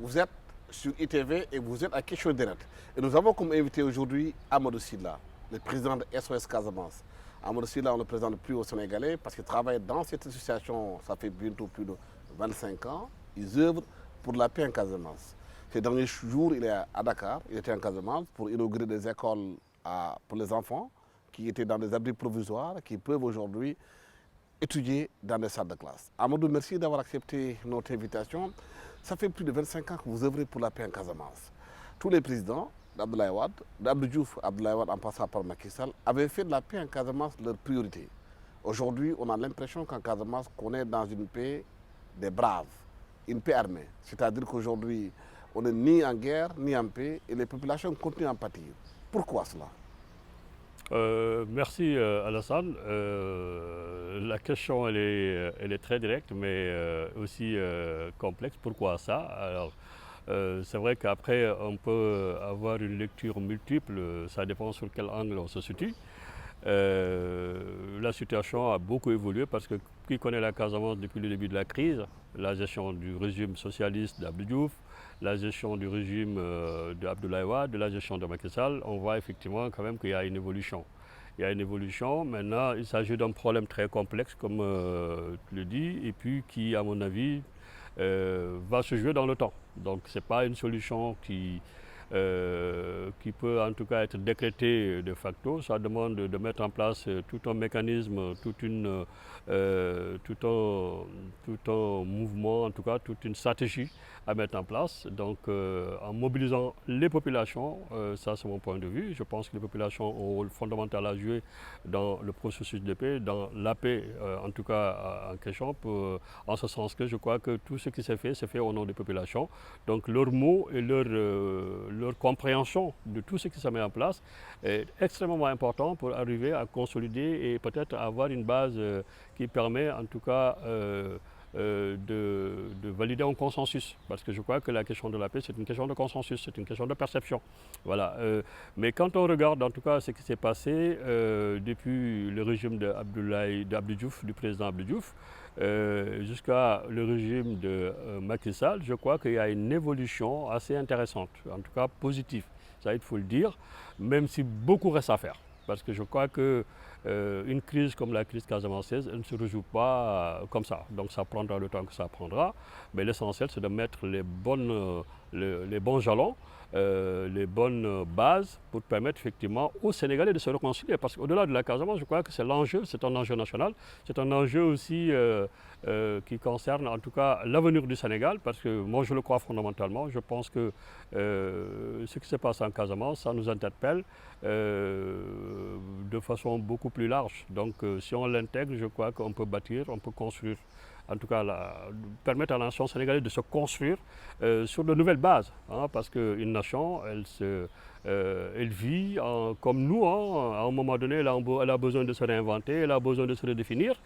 Vous êtes sur ITV et vous êtes à Question Direct. Et nous avons comme invité aujourd'hui Amadou Sylla, le président de SOS Casamance. Amadou Sylla, on ne le présente plus aux Sénégalais parce qu'il travaille dans cette association, ça fait bientôt plus de 25 ans. Ils œuvrent pour la paix en Casamance. Ces derniers jours, il est à Dakar, il était en Casamance pour inaugurer des écoles pour les enfants qui étaient dans des abris provisoires, qui peuvent aujourd'hui étudier dans des salles de classe. Amadou, merci d'avoir accepté notre invitation. Ça fait plus de 25 ans que vous œuvrez pour la paix en Casamance. Tous les présidents d'Abdoulaye Wade, d'Abdou Diouf, Abdoulaye Wade en passant par Macky Sall, avaient fait de la paix en Casamance leur priorité. Aujourd'hui, on a l'impression qu'en Casamance, qu'on est dans une paix des braves, une paix armée. C'est-à-dire qu'aujourd'hui, on n'est ni en guerre, ni en paix, et les populations continuent à en pâtir. Pourquoi cela? Merci Alassane. La question elle est très directe mais aussi complexe. Pourquoi ça? Alors, c'est vrai qu'après on peut avoir une lecture multiple, ça dépend sur quel angle on se situe. La situation a beaucoup évolué parce que qui connaît la Casamance depuis le début de la crise, la gestion du régime socialiste d'Abdou Diouf, la gestion du régime d'Abdoulaye Wade, de la gestion de Macky Sall, on voit effectivement quand même qu'il y a une évolution. Il y a une évolution. Maintenant, il s'agit d'un problème très complexe, comme tu le dis, et puis qui, à mon avis, va se jouer dans le temps. Donc, ce n'est pas une solution qui peut en tout cas être décrétée de facto. Ça demande de mettre en place tout un mécanisme, tout un mouvement, en tout cas toute une stratégie à mettre en place. Donc en mobilisant les populations, ça c'est mon point de vue. Je pense que les populations ont un rôle fondamental à jouer dans le processus de paix, dans la paix en tout cas en question, en ce sens que je crois que tout ce qui s'est fait au nom des populations. Donc leurs mots et leur compréhension de tout ce qui se met en place est extrêmement important pour arriver à consolider et peut-être avoir une base qui permet en tout cas de valider un consensus. Parce que je crois que la question de la paix, c'est une question de consensus, c'est une question de perception. Voilà. Mais quand on regarde en tout cas ce qui s'est passé depuis le régime d'Abdou Diouf, du président Abdou Diouf, jusqu'à le régime de Macky Sall, je crois qu'il y a une évolution assez intéressante, en tout cas positive, ça il faut le dire, même si beaucoup reste à faire. Parce que je crois que une crise comme la crise casamançaise, elle ne se résout pas comme ça. Donc ça prendra le temps que ça prendra, mais l'essentiel c'est de mettre les bons jalons, les bonnes bases pour permettre effectivement aux Sénégalais de se réconcilier. Parce qu'au-delà de la Casamance, je crois que c'est l'enjeu, c'est un enjeu national, c'est un enjeu aussi qui concerne en tout cas l'avenir du Sénégal, parce que moi je le crois fondamentalement. Je pense que ce qui se passe en Casamance, ça nous interpelle de façon beaucoup plus large. Donc si on l'intègre, je crois qu'on peut bâtir, on peut construire, en tout cas permettre à la nation sénégalaise de se construire sur de nouvelles bases. Hein, parce qu'une nation, elle vit comme nous, hein, à un moment donné, elle a besoin de se réinventer, elle a besoin de se redéfinir.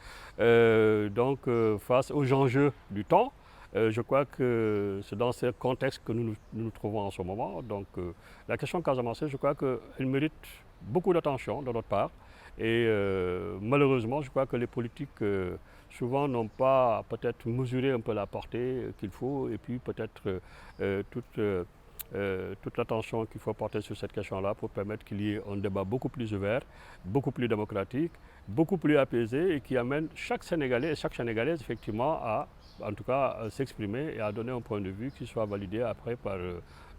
Donc face aux enjeux du temps, je crois que c'est dans ce contexte que nous trouvons en ce moment. Donc la question casamançaise, je crois qu'elle mérite beaucoup d'attention de notre part. Et malheureusement, je crois que les politiques souvent n'ont pas peut-être mesuré un peu la portée qu'il faut et puis peut-être toute l'attention qu'il faut porter sur cette question-là pour permettre qu'il y ait un débat beaucoup plus ouvert, beaucoup plus démocratique, beaucoup plus apaisé et qui amène chaque Sénégalais et chaque Sénégalaise effectivement à, en tout cas, s'exprimer et à donner un point de vue qui soit validé après par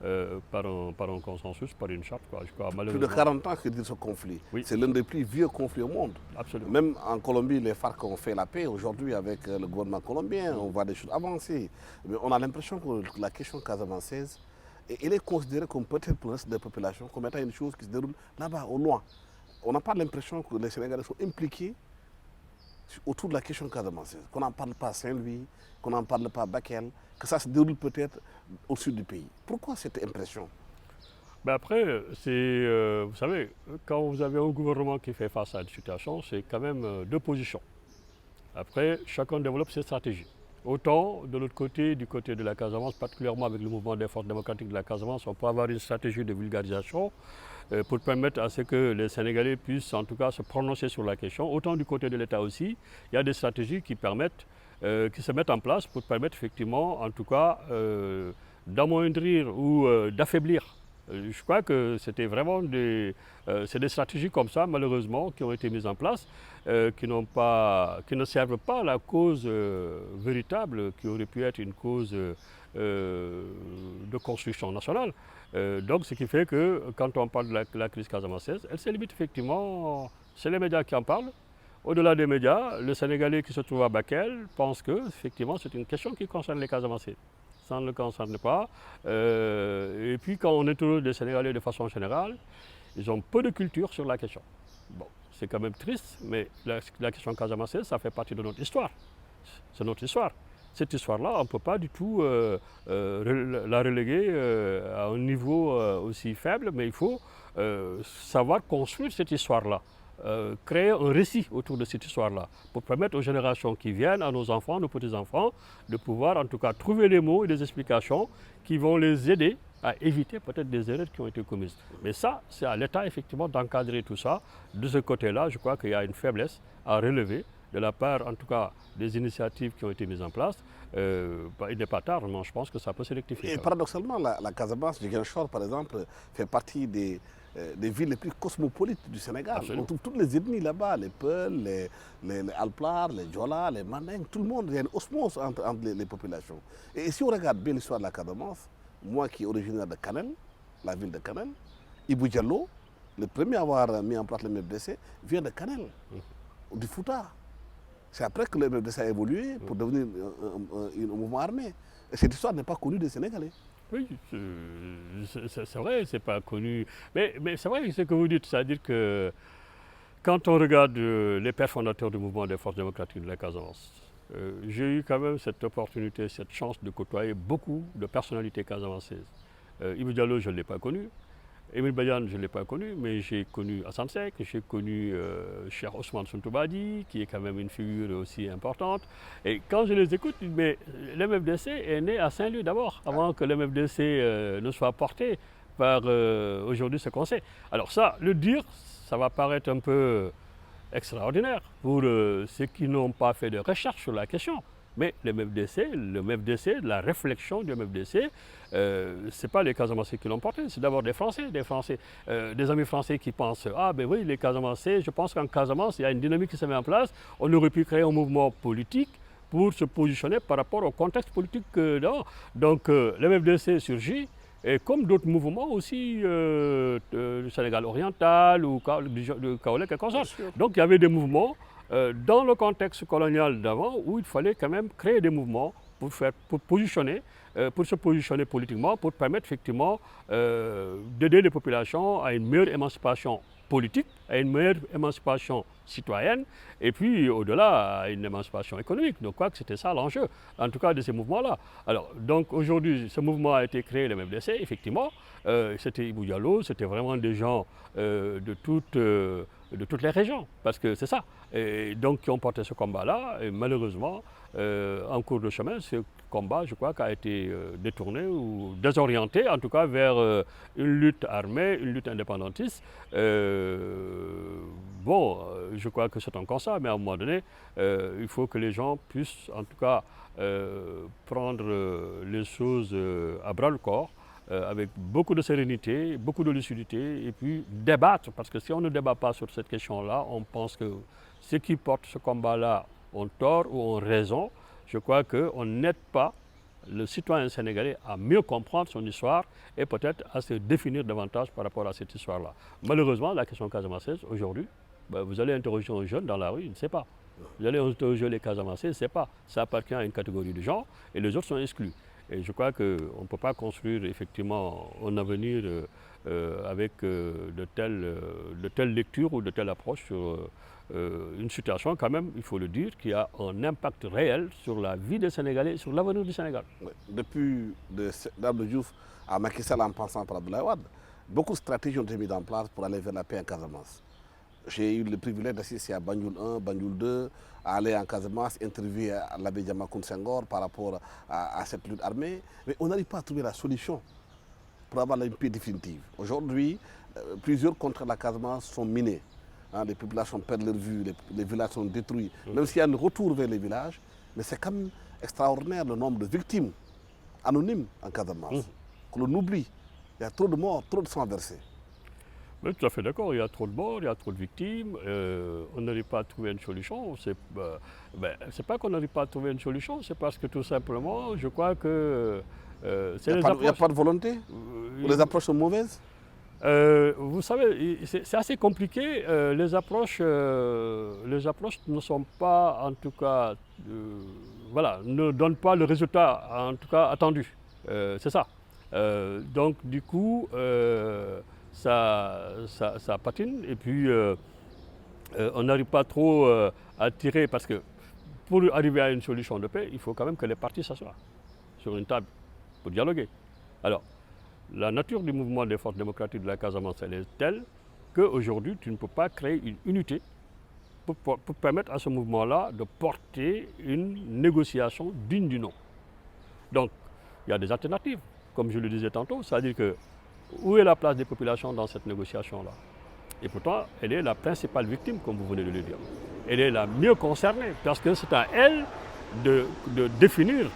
un consensus, par une charte. Quoi. Je crois, Plus de 40 ans que dure ce conflit. Oui. C'est l'un des plus vieux conflits au monde. Absolument. Même en Colombie, les FARC ont fait la paix. Aujourd'hui, avec le gouvernement colombien, on voit des choses avancer. Mais on a l'impression que la question casamançaise, elle est considérée comme peut-être pour le reste des populations, comme étant une chose qui se déroule là-bas, au loin. On n'a pas l'impression que les Sénégalais sont impliqués autour de la question casamançaise, qu'on n'en parle pas à Saint-Louis, qu'on n'en parle pas à Bakel, que ça se déroule peut-être au sud du pays. Pourquoi cette impression? Ben après, vous savez, quand vous avez un gouvernement qui fait face à une situation, c'est quand même deux positions. Après, chacun développe ses stratégies. Autant de l'autre côté, du côté de la Casamance, particulièrement avec le mouvement des forces démocratiques de la Casamance, on peut avoir une stratégie de vulgarisation pour permettre à ce que les Sénégalais puissent en tout cas se prononcer sur la question. Autant du côté de l'État aussi, il y a des stratégies qui se mettent en place pour permettre effectivement, en tout cas, d'amoindrir ou d'affaiblir. Je crois que c'était vraiment c'est des stratégies comme ça, malheureusement, qui ont été mises en place, qui ne servent pas la cause véritable, qui aurait pu être une cause de construction nationale. Donc, ce qui fait que quand on parle de la crise casamançaise, elle se limite effectivement, c'est les médias qui en parlent. Au-delà des médias, le Sénégalais qui se trouve à Bakel pense que effectivement c'est une question qui concerne les Casamancés. Ça ne le concerne pas. Et puis quand on interroge les Sénégalais de façon générale, ils ont peu de culture sur la question. Bon, c'est quand même triste, mais la question casamançaise, ça fait partie de notre histoire. C'est notre histoire. Cette histoire-là, on ne peut pas du tout la reléguer à un niveau aussi faible, mais il faut savoir construire cette histoire-là. Créer un récit autour de cette histoire-là pour permettre aux générations qui viennent, à nos enfants, nos petits-enfants, de pouvoir en tout cas trouver les mots et les explications qui vont les aider à éviter peut-être des erreurs qui ont été commises. Mais ça, c'est à l'État effectivement d'encadrer tout ça. De ce côté-là, je crois qu'il y a une faiblesse à relever de la part en tout cas des initiatives qui ont été mises en place. Il n'est pas tard, mais je pense que ça peut se rectifier. Et paradoxalement, la Casamance, Ziguinchor par exemple, fait partie des villes les plus cosmopolites du Sénégal. Absolument. On trouve toutes les ethnies là-bas, les Peuls, les Alplar, les Diola, les Mandingues, tout le monde, il y a une osmose entre les populations. Et si on regarde bien l'histoire de la Casamance, moi qui est originaire de Canel, la ville de Canel, Ibou Diallo, le premier à avoir mis en place le MFDC, vient de Canel, du Fouta. C'est après que le MFDC a évolué pour devenir un mouvement armé. Et cette histoire n'est pas connue des Sénégalais. Oui, c'est vrai, c'est pas connu. Mais c'est vrai ce que vous dites, c'est-à-dire que quand on regarde les pères fondateurs du mouvement des forces démocratiques de la Casamance, j'ai eu quand même cette opportunité, cette chance de côtoyer beaucoup de personnalités casamancaises. Ibou Diallo, je ne l'ai pas connu. Émile Badiane, je ne l'ai pas connu, mais j'ai connu Hassan Seck, j'ai connu Cheikh Ousmane Sountoubadi, qui est quand même une figure aussi importante. Et quand je les écoute, mais l'MFDC est né à Saint-Louis d'abord, avant que l'MFDC ne soit porté par aujourd'hui ce conseil. Alors ça, le dire, ça va paraître un peu extraordinaire pour ceux qui n'ont pas fait de recherche sur la question. Mais le MFDC, la réflexion du MFDC, ce n'est pas les Casamancés qui l'ont porté, c'est d'abord des Français, des amis français qui pensent « Ah ben oui, les Casamancés, je pense qu'en Casamance, il y a une dynamique qui se met en place, on aurait pu créer un mouvement politique pour se positionner par rapport au contexte politique là. » Donc le MFDC surgit, et comme d'autres mouvements aussi du Sénégal oriental ou du Kaolek et consorts. Donc il y avait des mouvements dans le contexte colonial d'avant où il fallait quand même créer des mouvements pour se positionner politiquement, pour permettre effectivement d'aider les populations à une meilleure émancipation politique, à une meilleure émancipation citoyenne et puis au-delà à une émancipation économique. Donc quoi que c'était ça l'enjeu, en tout cas de ces mouvements-là. Alors donc aujourd'hui, ce mouvement a été créé, le MFDC, effectivement, c'était Ibou Diallo, c'était vraiment des gens de toutes les régions, parce que c'est ça. Et donc qui ont porté ce combat-là, et malheureusement, en cours de chemin, ce combat, je crois, a été détourné ou désorienté, en tout cas vers une lutte armée, une lutte indépendantiste. Je crois que c'est encore ça, mais à un moment donné, il faut que les gens puissent, en tout cas, prendre les choses à bras-le-corps, avec beaucoup de sérénité, beaucoup de lucidité, et puis débattre, parce que si on ne débat pas sur cette question-là, on pense que ceux qui portent ce combat-là ont tort ou ont raison. Je crois qu'on n'aide pas le citoyen sénégalais à mieux comprendre son histoire et peut-être à se définir davantage par rapport à cette histoire-là. Malheureusement, la question casamançaise, aujourd'hui, vous allez interroger un jeune dans la rue, il ne sait pas. Vous allez interroger les Casamancés, il ne sait pas. Ça appartient à une catégorie de gens et les autres sont exclus. Et je crois qu'on ne peut pas construire effectivement un avenir avec de telles lectures ou de telles approches sur une situation quand même, il faut le dire, qui a un impact réel sur la vie des Sénégalais et sur l'avenir du Sénégal. Depuis d'Abdou Diouf à Macky Sall en passant par Abdoulaye Wade, beaucoup de stratégies ont été mises en place pour aller vers la paix en Casamance. J'ai eu le privilège d'assister à Banjul 1, Banjul 2, à aller en Casamance, interviewer l'abbé Diamacoune Senghor par rapport à cette lutte armée. Mais on n'arrive pas à trouver la solution pour avoir une paix définitive. Aujourd'hui, plusieurs contrées de la Casamance sont minés. Hein, les populations perdent leur vue, les villages sont détruits. Même s'il y a un retour vers les villages, mais c'est quand même extraordinaire le nombre de victimes anonymes en Casamance. Que l'on oublie. Il y a trop de morts, trop de sang versé. Oui, tout à fait d'accord, il y a trop de morts, il y a trop de victimes, on n'arrive pas à trouver une solution. C'est pas qu'on n'arrive pas à trouver une solution, c'est parce que tout simplement, je crois que Il n'y a pas de volonté ou les approches sont mauvaises. Vous savez, c'est assez compliqué. Les approches ne sont pas, en tout cas, voilà, ne donnent pas le résultat, en tout cas, attendu. C'est ça. Donc, du coup, ça patine. Et puis, on n'arrive pas trop à tirer, parce que pour arriver à une solution de paix, il faut quand même que les parties s'assoient sur une table pour dialoguer. Alors, la nature du mouvement des forces démocratiques de la Casamance, elle est telle qu'aujourd'hui, tu ne peux pas créer une unité pour permettre à ce mouvement-là de porter une négociation digne du nom. Donc, il y a des alternatives, comme je le disais tantôt, c'est-à-dire que où est la place des populations dans cette négociation-là? Et pourtant, elle est la principale victime, comme vous venez de le dire. Elle est la mieux concernée, parce que c'est à elle de définir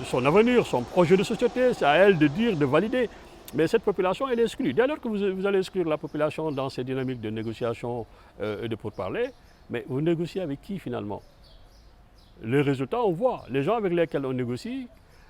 son avenir, son projet de société, c'est à elle de dire, de valider. Mais cette population, elle est exclue. Dès lors que vous allez exclure la population dans ces dynamiques de négociation et de pourparlers, mais vous négociez avec qui finalement? Les résultats, on voit. Les gens avec lesquels on négocie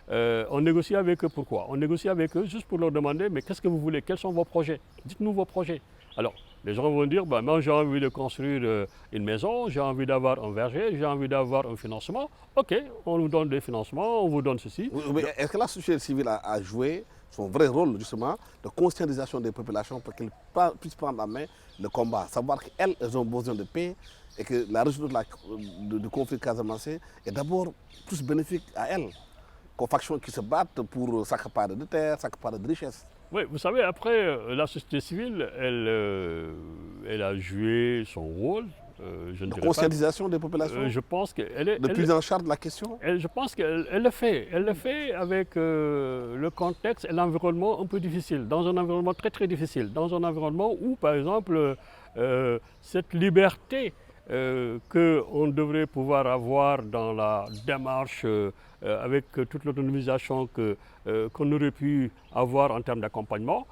avec eux pourquoi? On négocie avec eux juste pour leur demander, mais qu'est-ce que vous voulez? Quels sont vos projets? Dites-nous vos projets. Alors, les gens vont dire, moi j'ai envie de construire une maison, j'ai envie d'avoir un verger, j'ai envie d'avoir un financement. Ok, on nous donne des financements, on vous donne ceci. Mais est-ce que la société civile a joué son vrai rôle justement de conscientisation des populations pour qu'elles puissent prendre en main le combat, savoir qu'elles ont besoin de paix et que la résolution du conflit casamancé est d'abord plus bénéfique à elles qu'aux factions qui se battent pour s'accaparer de terre, s'accaparer de richesses? Oui, vous savez, après, la société civile, elle a joué son rôle. De conscientisation des populations, je pense qu'elle est... de prise en charge de la question. Je pense qu'elle le fait. Elle le fait avec le contexte et l'environnement un peu difficile, dans un environnement très très difficile, dans un environnement où, par exemple, cette liberté qu'on devrait pouvoir avoir dans la démarche avec toute l'autonomisation qu'on aurait pu avoir en termes d'accompagnement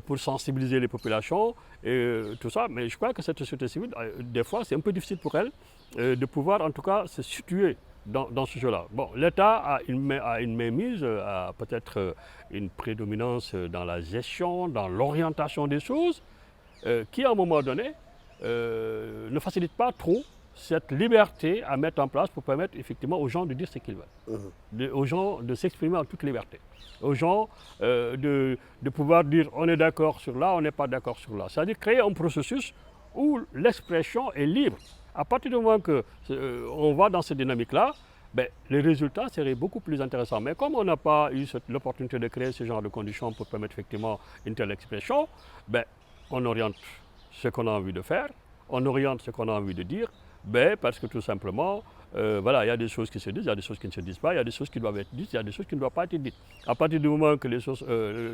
pour sensibiliser les populations et tout ça. Mais je crois que cette société civile, des fois, c'est un peu difficile pour elle de pouvoir en tout cas se situer dans ce jeu-là. Bon, l'État a une mainmise, a peut-être une prédominance dans la gestion, dans l'orientation des choses, qui à un moment donné ne facilite pas trop cette liberté à mettre en place pour permettre effectivement aux gens de dire ce qu'ils veulent, aux gens de s'exprimer en toute liberté, aux gens de pouvoir dire on est d'accord sur là, on n'est pas d'accord sur là. C'est-à-dire créer un processus où l'expression est libre. À partir du moment qu'on va dans cette dynamique-là, ben, les résultats seraient beaucoup plus intéressants. Mais comme on n'a pas eu l'opportunité de créer ce genre de conditions pour permettre effectivement une telle expression, ben, on oriente ce qu'on a envie de faire, on oriente ce qu'on a envie de dire, ben, parce que tout simplement, voilà, il y a des choses qui se disent, il y a des choses qui ne se disent pas, il y a des choses qui doivent être dites, il y a des choses qui ne doivent pas être dites. À partir du moment que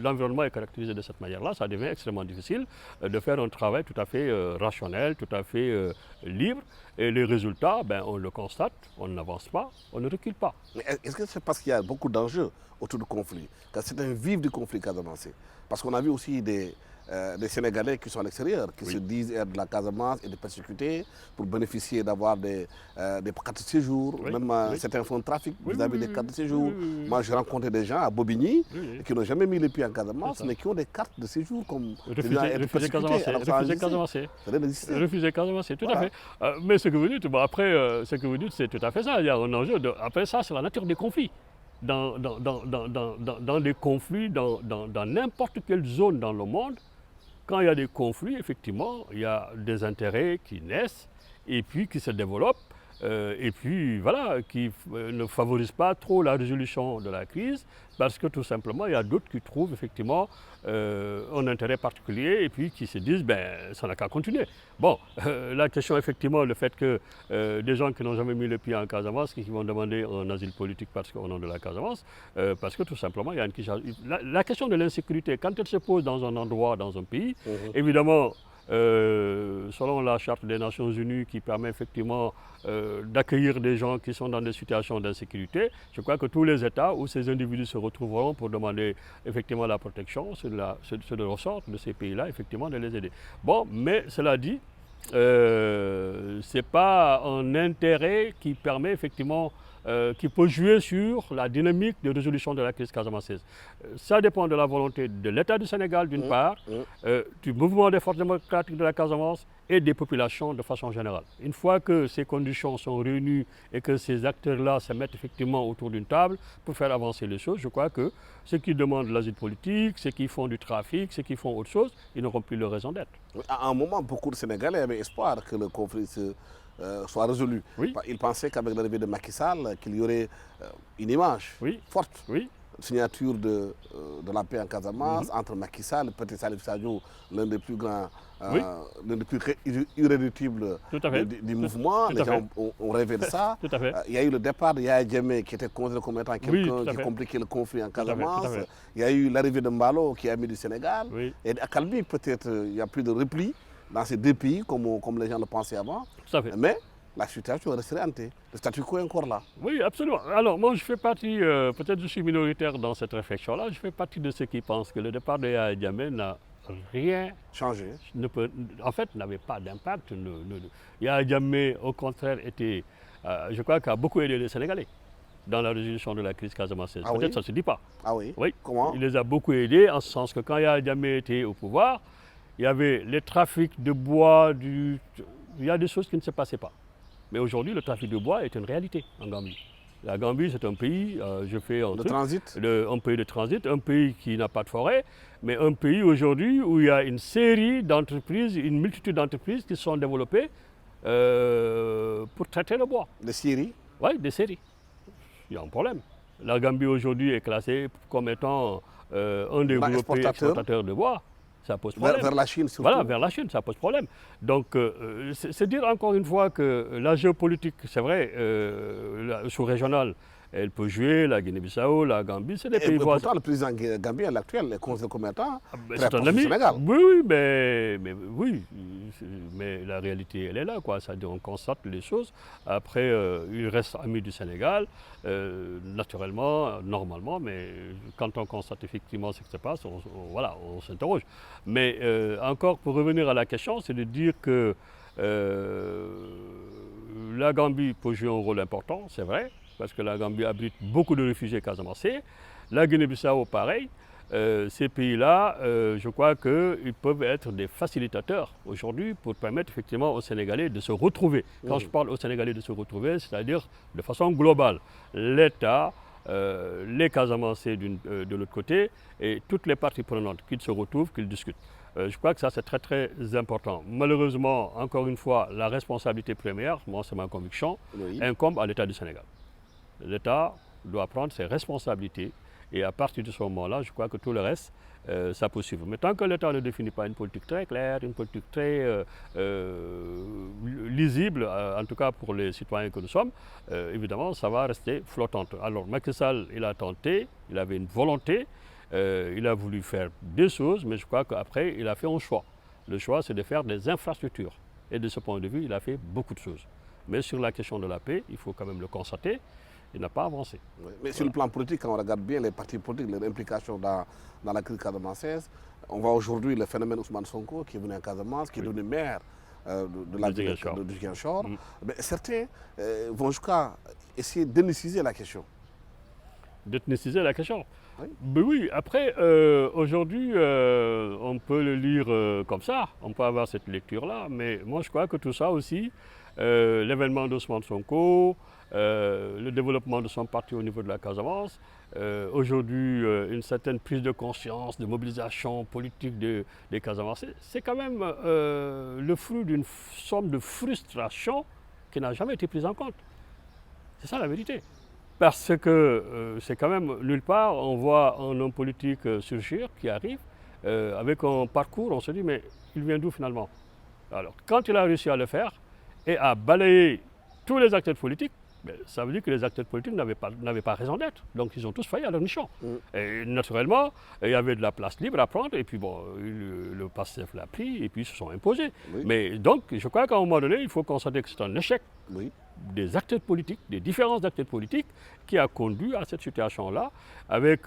l'environnement est caractérisé de cette manière-là, ça devient extrêmement difficile de faire un travail tout à fait rationnel, tout à fait libre. Et les résultats, ben, on le constate, on n'avance pas, on ne recule pas. Mais est-ce que c'est parce qu'il y a beaucoup d'enjeux autour du conflit, que c'est un vif du conflit casamançais? Parce qu'on a vu aussi des Sénégalais qui sont à l'extérieur, qui se disent être de la Casamance et de persécutés pour bénéficier d'avoir des cartes de séjour, même certains fonds de trafic, vous avez des cartes de séjour. Moi, j'ai rencontré des gens à Bobigny qui n'ont jamais mis les pieds en Casamance, mais qui ont des cartes de séjour comme refusé Casamancé. Refusé Casamancé, tout à fait. Mais ce que vous dites, bon, après, ce que vous dites, c'est tout à fait ça. Il y a un enjeu. Après ça, c'est la nature des conflits. Dans des conflits, dans n'importe quelle zone dans le monde, quand il y a des conflits, effectivement, il y a des intérêts qui naissent et puis qui se développent. et puis voilà, qui ne favorise pas trop la résolution de la crise, parce que tout simplement, il y a d'autres qui trouvent effectivement un intérêt particulier et puis qui se disent, ben, ça n'a qu'à continuer. Bon, la question effectivement, le fait que des gens qui n'ont jamais mis le pied en Casamance, qui vont demander un asile politique parce qu'au nom de la Casamance, parce que tout simplement, il y a la question de l'insécurité, quand elle se pose dans un endroit, dans un pays, évidemment, selon la Charte des Nations Unies qui permet effectivement d'accueillir des gens qui sont dans des situations d'insécurité, je crois que tous les États où ces individus se retrouveront pour demander effectivement la protection, c'est de ressort de ces pays-là, effectivement, de les aider. Bon, mais cela dit, ce n'est pas un intérêt qui permet effectivement qui peut jouer sur la dynamique de résolution de la crise casamançaise. Ça dépend de la volonté de l'État du Sénégal d'une part, du mouvement des forces démocratiques de la Casamance et des populations de façon générale. Une fois que ces conditions sont réunies et que ces acteurs-là se mettent effectivement autour d'une table pour faire avancer les choses, je crois que ceux qui demandent l'asile politique, ceux qui font du trafic, ceux qui font autre chose, ils n'auront plus leur raison d'être. À un moment, beaucoup de Sénégalais avaient espoir que le conflit soit résolu. Oui. Ils pensaient qu'avec l'arrivée de Macky Sall, qu'il y aurait une image forte. Oui. Signature de la paix en Casamance entre Macky Sall, Petit Salif Sadio, l'un des plus grands, l'un des plus irréductibles du mouvement. Les gens ont rêvé de ça. Tout à fait. Il y a eu le départ de Yaya Jammeh qui était considéré comme étant quelqu'un qui compliquait le conflit en Casamance. Il y a eu l'arrivée de Mbalo qui a mis du Sénégal. Et à Kalbi, peut-être, il n'y a plus de repli dans ces deux pays comme les gens le pensaient avant. Tout à fait. Mais la situation resterait hantée. Le statu quo est encore là. Oui, absolument. Alors moi, je fais partie, peut-être je suis minoritaire dans cette réflexion-là, je fais partie de ceux qui pensent que le départ de Yaya Jammeh n'a rien changé. En fait, n'avait pas d'impact. Yaya Jammeh, au contraire, je crois qu'il a beaucoup aidé les Sénégalais dans la résolution de la crise casamançaise. Peut-être ça ne se dit pas. Ah oui? Oui. Comment? Il les a beaucoup aidés en ce sens que quand Yaya Jammeh était au pouvoir, il y avait les trafics de bois, il y a des choses qui ne se passaient pas. Mais aujourd'hui, le trafic de bois est une réalité en Gambie. La Gambie, c'est un pays, un pays de transit, un pays qui n'a pas de forêt, mais un pays aujourd'hui où il y a une série d'entreprises, une multitude d'entreprises qui sont développées pour traiter le bois. Des scieries? Oui, des scieries. Il y a un problème. La Gambie aujourd'hui est classée comme étant un des gros pays exportateurs de bois. Ça pose problème. Vers la Chine surtout. Voilà, vers la Chine, ça pose problème. Donc, c'est dire encore une fois que la géopolitique, c'est vrai, sous-régionale, elle peut jouer, la Guinée-Bissau, la Gambie, c'est des pays voisins. Pourtant, le président gambien, l'actuel, est considéré comme étant c'est un ami. Sénégal. Oui, mais la réalité, elle est là, quoi. C'est-à-dire, on constate les choses. Après, il reste ami du Sénégal, naturellement, normalement, mais quand on constate effectivement ce qui se passe, on s'interroge. Mais encore, pour revenir à la question, c'est de dire que la Gambie peut jouer un rôle important, c'est vrai, parce que la Gambie abrite beaucoup de réfugiés casamancés. La Guinée-Bissau, pareil. Ces pays-là, je crois qu'ils peuvent être des facilitateurs aujourd'hui pour permettre effectivement aux Sénégalais de se retrouver. Quand je parle aux Sénégalais de se retrouver, c'est-à-dire de façon globale, l'État, les Casamancés de l'autre côté et toutes les parties prenantes, qu'ils se retrouvent, qu'ils discutent. Je crois que ça c'est très très important. Malheureusement, encore une fois, la responsabilité première, moi c'est ma conviction, incombe à l'État du Sénégal. L'État doit prendre ses responsabilités et à partir de ce moment-là, je crois que tout le reste, ça peut suivre. Mais tant que l'État ne définit pas une politique très claire, une politique très lisible, en tout cas pour les citoyens que nous sommes, évidemment, ça va rester flottante. Alors Macky Sall, il a tenté, il avait une volonté, il a voulu faire des choses, mais je crois qu'après, il a fait un choix. Le choix, c'est de faire des infrastructures. Et de ce point de vue, il a fait beaucoup de choses. Mais sur la question de la paix, il faut quand même le constater, il n'a pas avancé. Oui, mais sur le plan politique, quand on regarde bien les partis politiques, leur implication dans la crise casamançaise, on voit aujourd'hui le phénomène Ousmane Sonko qui est venu en Casamance, qui est devenu maire de la ville de Ziguinchor. Mais certains vont jusqu'à essayer d'ethniciser la question. D'ethniciser la question? Oui. Mais oui, après, aujourd'hui, on peut le lire comme ça, on peut avoir cette lecture-là, mais moi je crois que tout ça aussi, l'événement d'Ousmane Sonko, le développement de son parti au niveau de la Casamance, aujourd'hui une certaine prise de conscience, de mobilisation politique des Casamancés, c'est quand même le fruit d'une somme de frustration qui n'a jamais été prise en compte. C'est ça la vérité. Parce que c'est quand même nulle part, on voit un homme politique surgir qui arrive avec un parcours, on se dit mais il vient d'où finalement? Alors quand il a réussi à le faire et à balayer tous les acteurs politiques, ça veut dire que les acteurs politiques n'avaient pas raison d'être. Donc ils ont tous failli à leur mission. Et naturellement, il y avait de la place libre à prendre et puis bon, le PASTEF l'a pris et puis ils se sont imposés. Oui. Mais donc je crois qu'à un moment donné, il faut constater que c'est un échec. Oui. Des acteurs politiques, des différents acteurs politiques qui a conduit à cette situation-là avec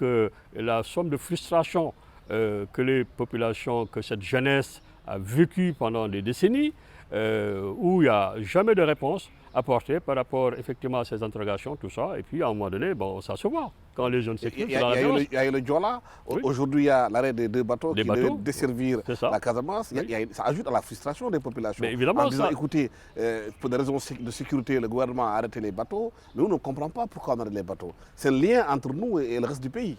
la somme de frustration que les populations, que cette jeunesse a vécue pendant des décennies où il n'y a jamais de réponse apportée par rapport effectivement à ces interrogations, tout ça. Et puis à un moment donné, bon, ça se voit. Quand les jeunes s'écrivent, c'est dans la violence. Il y a eu le Diola. Oui. Aujourd'hui, il y a l'arrêt des deux bateaux qui devaient desservir la Casamance. Oui. Ça ajoute à la frustration des populations. Mais évidemment, en disant, ça... écoutez, pour des raisons de sécurité, le gouvernement a arrêté les bateaux. Nous ne comprenons pas pourquoi on arrête les bateaux. C'est le lien entre nous et le reste du pays.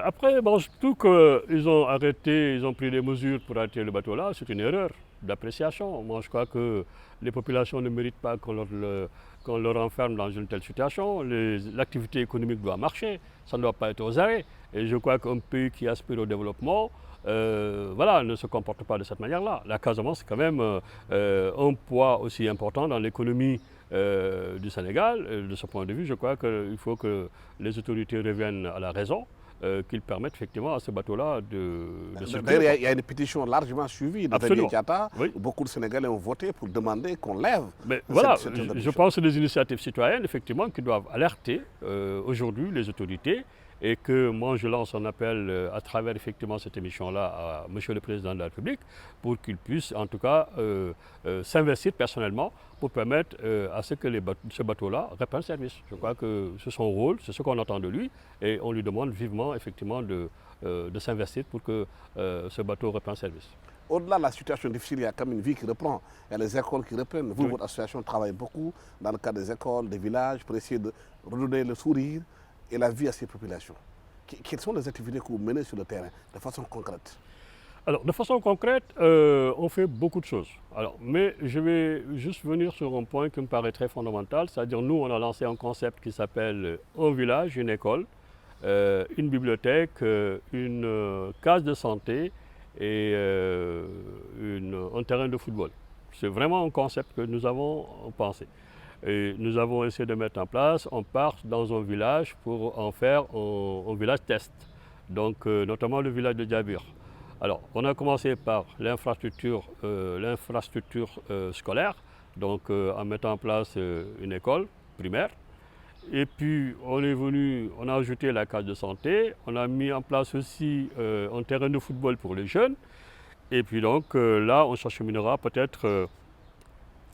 Après, bon, surtout qu'ils ont arrêté, ils ont pris des mesures pour arrêter le bateau là, c'est une erreur d'appréciation. Moi, je crois que les populations ne méritent pas qu'on leur enferme dans une telle situation. L'activité économique doit marcher, ça ne doit pas être aux arrêts. Et je crois qu'un pays qui aspire au développement, voilà, ne se comporte pas de cette manière-là. La Casamance, c'est quand même un poids aussi important dans l'économie du Sénégal. De ce point de vue, je crois qu'il faut que les autorités reviennent à la raison. Qu'ils permettent effectivement à ce bateau-là de circuler. D'ailleurs, il y a une pétition largement suivie de Daniel Diatta. Oui. Beaucoup de Sénégalais ont voté pour demander qu'on lève. Mais voilà, je pense que les initiatives citoyennes, effectivement, qui doivent alerter aujourd'hui les autorités et que moi je lance un appel à travers effectivement cette émission-là à Monsieur le Président de la République pour qu'il puisse en tout cas s'investir personnellement pour permettre à ce que ce bateau-là reprenne service. Je crois que c'est son rôle, c'est ce qu'on attend de lui et on lui demande vivement effectivement de s'investir pour que ce bateau reprenne service. Au-delà de la situation difficile, il y a quand même une vie qui reprend. Il y a les écoles qui reprennent. Vous, votre association travaille beaucoup dans le cadre des écoles, des villages, pour essayer de redonner le sourire et la vie à ces populations. Quelles sont les activités que vous menez sur le terrain de façon concrète? Alors, de façon concrète, on fait beaucoup de choses. Alors, mais je vais juste venir sur un point qui me paraît très fondamental, c'est-à-dire nous, on a lancé un concept qui s'appelle un village, une école, une bibliothèque, une case de santé et un terrain de football. C'est vraiment un concept que nous avons pensé. Et nous avons essayé de mettre en place, on part dans un village pour en faire un village test, donc notamment le village de Djabir. Alors, on a commencé par l'infrastructure scolaire, donc en mettant en place une école primaire. Et puis, on a ajouté la case de santé, on a mis en place aussi un terrain de football pour les jeunes. Et puis donc, là, on s'acheminera peut-être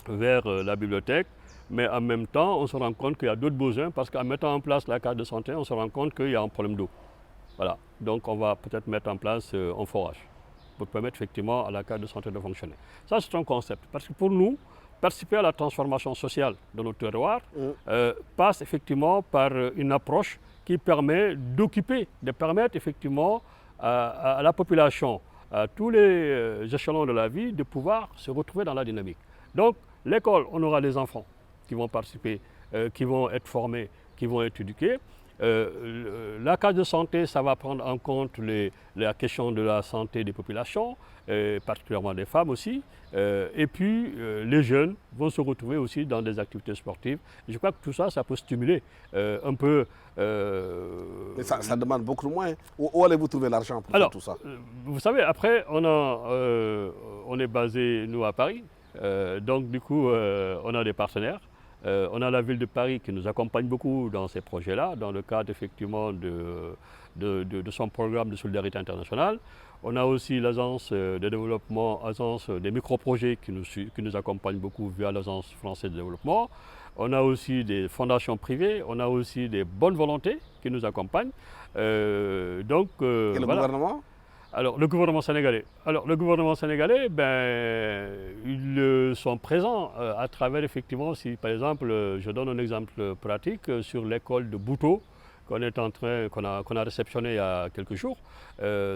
vers la bibliothèque. Mais en même temps, on se rend compte qu'il y a d'autres besoins parce qu'en mettant en place la case de santé, on se rend compte qu'il y a un problème d'eau. Voilà. Donc on va peut-être mettre en place un forage pour permettre effectivement à la case de santé de fonctionner. Ça, c'est un concept. Parce que pour nous, participer à la transformation sociale de notre terroir passe effectivement par une approche qui permet d'occuper, de permettre effectivement à la population, à tous les échelons de la vie, de pouvoir se retrouver dans la dynamique. Donc, l'école, on aura des enfants qui vont participer, qui vont être formés, qui vont être éduqués. La case de santé, ça va prendre en compte la question de la santé des populations, particulièrement des femmes aussi. Et puis, les jeunes vont se retrouver aussi dans des activités sportives. Et je crois que tout ça, ça peut stimuler un peu... Mais ça demande beaucoup moins. Où allez-vous trouver l'argent pour faire tout ça? Vous savez, après, on est basé, nous, à Paris. Donc, du coup, on a des partenaires. On a la ville de Paris qui nous accompagne beaucoup dans ces projets-là, dans le cadre effectivement de son programme de solidarité internationale. On a aussi l'agence de développement, agence des micro-projets qui nous accompagne beaucoup via l'agence française de développement. On a aussi des fondations privées, on a aussi des bonnes volontés qui nous accompagnent. Et le gouvernement? Alors, le gouvernement sénégalais. Alors, le gouvernement sénégalais, ils sont présents à travers, effectivement, si par exemple, je donne un exemple pratique sur l'école de Bouto, qu'on a réceptionné il y a quelques jours.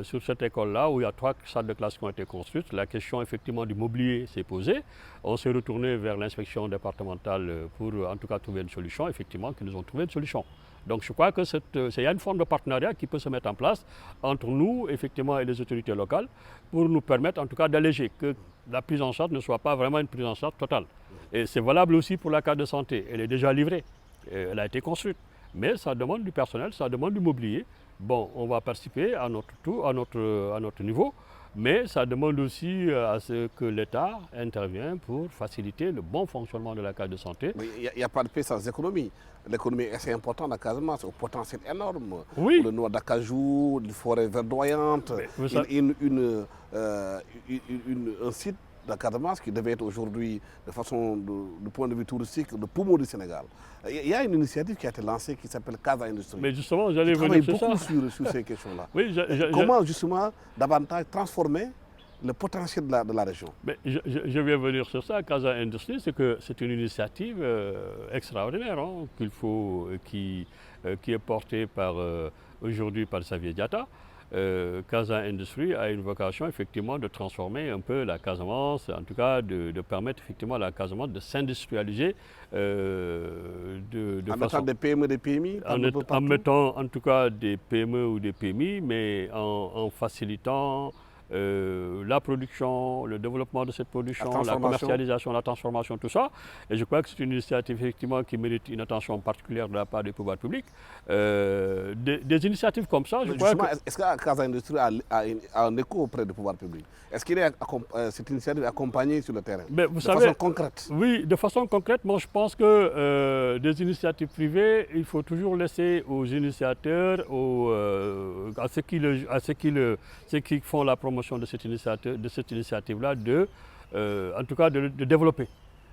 Sur cette école-là, où il y a 3 salles de classe qui ont été construites, la question effectivement du mobilier s'est posée. On s'est retourné vers l'inspection départementale pour en tout cas trouver une solution, effectivement, qui nous ont trouvé une solution. Donc je crois que il y a une forme de partenariat qui peut se mettre en place entre nous, effectivement, et les autorités locales pour nous permettre en tout cas d'alléger, que la prise en charge ne soit pas vraiment une prise en charge totale. Et c'est valable aussi pour la carte de santé. Elle est déjà livrée, elle a été construite. Mais ça demande du personnel, ça demande du mobilier. Bon, on va participer à notre tour, à notre niveau, mais ça demande aussi à ce que l'État intervienne pour faciliter le bon fonctionnement de la carte de santé. Mais il n'y a pas de paix sans économie. L'économie est assez importante à Casamance, au potentiel énorme. Oui. Le noix d'acajou, une forêt verdoyante, un site de Casamance qui devait être aujourd'hui, de point de vue touristique, le poumon du Sénégal. Il y a une initiative qui a été lancée qui s'appelle Casa Industrie. Mais justement, j'allais venir sur ça. Beaucoup sur ces questions-là. Oui, comment justement davantage transformer le potentiel de la région? Mais je vais venir sur ça. Casa Industrie, c'est une initiative extraordinaire hein, qui est portée aujourd'hui par Xavier Diatta. Casa Industrie a une vocation effectivement de transformer un peu la Casamance, en tout cas de permettre effectivement à la Casamance de s'industrialiser en mettant des PME, des PMI en mettant en tout cas des PME ou des PMI, mais en facilitant la production, le développement de cette production, la commercialisation, la transformation, tout ça. Et je crois que c'est une initiative effectivement qui mérite une attention particulière de la part des pouvoirs publics. Des initiatives comme ça, je crois que... Est-ce que Casa Industrie a un écho auprès des pouvoirs publics? Est-ce qu'il est cette initiative accompagnée sur le terrain, façon concrète? Oui, de façon concrète. Moi, je pense que des initiatives privées, il faut toujours laisser aux initiateurs, à ceux qui font la promotion de cette initiative-là, en tout cas de développer.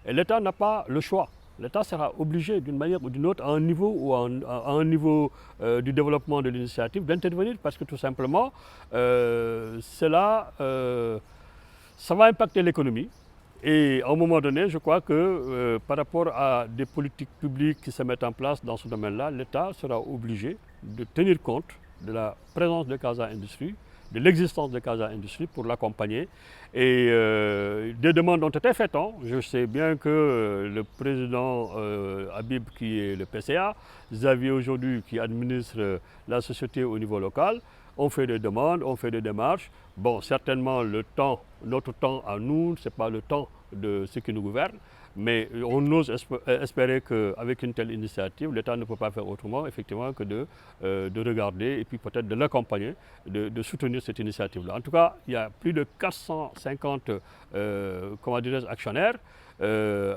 Et l'État n'a pas le choix. L'État sera obligé d'une manière ou d'une autre, à un niveau ou à un niveau du développement de l'initiative, d'intervenir parce que tout simplement, ça va impacter l'économie. Et à un moment donné, je crois que par rapport à des politiques publiques qui se mettent en place dans ce domaine-là, l'État sera obligé de tenir compte de la présence de Casa Industrie, de l'existence de Casa Industrie pour l'accompagner. Et des demandes ont été faites. Hein. Je sais bien que le président Habib, qui est le PCA, Xavier aujourd'hui, qui administre la société au niveau local, ont fait des demandes, ont fait des démarches. Bon, certainement, notre temps à nous, ce n'est pas le temps de ceux qui nous gouvernent. Mais on ose espérer qu'avec une telle initiative, l'État ne peut pas faire autrement, effectivement, que de regarder et puis peut-être de l'accompagner, de soutenir cette initiative-là. En tout cas, il y a plus de 450 actionnaires,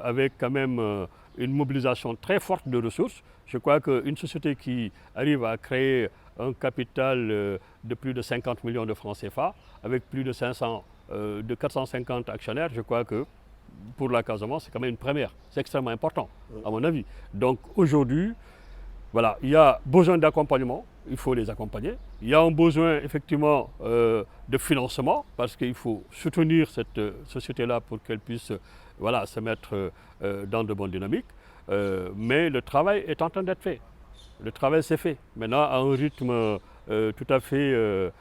avec quand même une mobilisation très forte de ressources. Je crois qu'une société qui arrive à créer un capital de plus de 50 millions de francs CFA, avec plus de 450 actionnaires, je crois que pour la Casamance, c'est quand même une première. C'est extrêmement important, à mon avis. Donc aujourd'hui, voilà, il y a besoin d'accompagnement, il faut les accompagner. Il y a un besoin effectivement de financement, parce qu'il faut soutenir cette société-là pour qu'elle puisse se mettre dans de bonnes dynamiques. Mais le travail est en train d'être fait. Le travail s'est fait. Maintenant, à un rythme tout à fait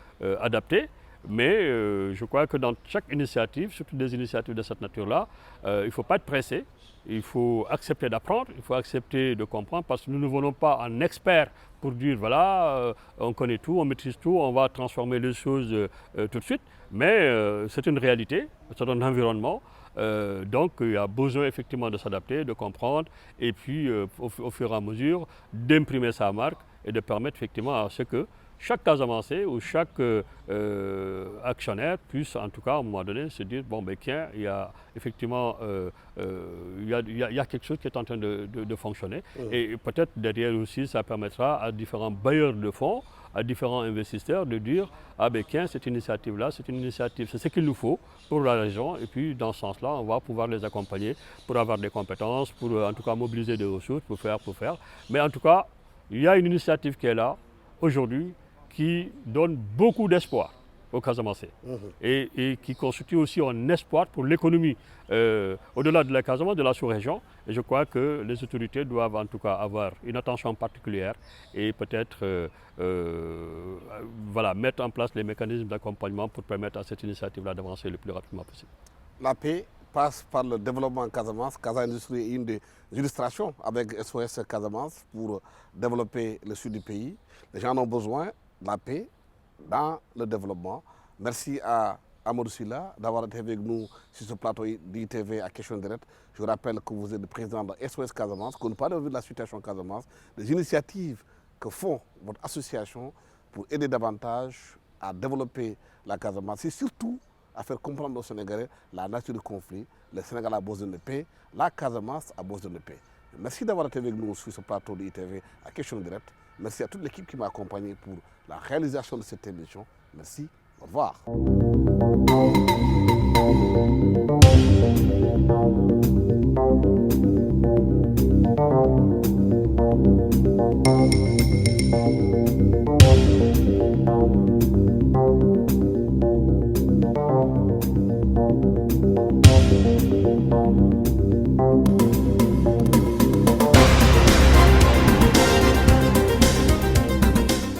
adapté. Mais je crois que dans chaque initiative, surtout des initiatives de cette nature-là, il ne faut pas être pressé, il faut accepter d'apprendre, il faut accepter de comprendre, parce que nous ne venons pas en expert pour dire voilà, on connaît tout, on maîtrise tout, on va transformer les choses tout de suite. Mais c'est une réalité, c'est un environnement. Donc il y a besoin effectivement de s'adapter, de comprendre, et puis au fur et à mesure d'imprimer sa marque et de permettre effectivement à ce que chaque Casamancé ou chaque actionnaire puisse en tout cas à un moment donné se dire bon ben tiens, il y a effectivement il y a quelque chose qui est en train de fonctionner. Et peut-être derrière aussi ça permettra à différents bailleurs de fonds, à différents investisseurs de dire ah ben tiens, cette initiative-là, c'est une initiative, c'est ce qu'il nous faut pour la région, et puis dans ce sens-là, on va pouvoir les accompagner pour avoir des compétences, pour en tout cas mobiliser des ressources, pour faire. Mais en tout cas, il y a une initiative qui est là aujourd'hui, qui donne beaucoup d'espoir. aux Casamancés et qui constitue aussi un espoir pour l'économie au-delà de la Casamance, de la sous-région. Et je crois que les autorités doivent en tout cas avoir une attention particulière et peut-être voilà, mettre en place les mécanismes d'accompagnement pour permettre à cette initiative-là d'avancer le plus rapidement possible. La paix passe par le développement en Casamance. Casa Industrie est une des illustrations avec SOS Casamance pour développer le sud du pays. Les gens ont besoin de la paix dans le développement. Merci à Amadou Sylla d'avoir été avec nous sur ce plateau d'ITV à Question Directe. Je rappelle que vous êtes le président de SOS Casamance, qu'on nous parle de la situation en Casamance, des initiatives que font votre association pour aider davantage à développer la Casamance et surtout à faire comprendre aux Sénégalais la nature du conflit. Le Sénégal a besoin de paix, la Casamance a besoin de paix. Merci d'avoir été avec nous sur ce plateau de ITV à Question Directe. Merci à toute l'équipe qui m'a accompagné pour la réalisation de cette émission. Merci, au revoir.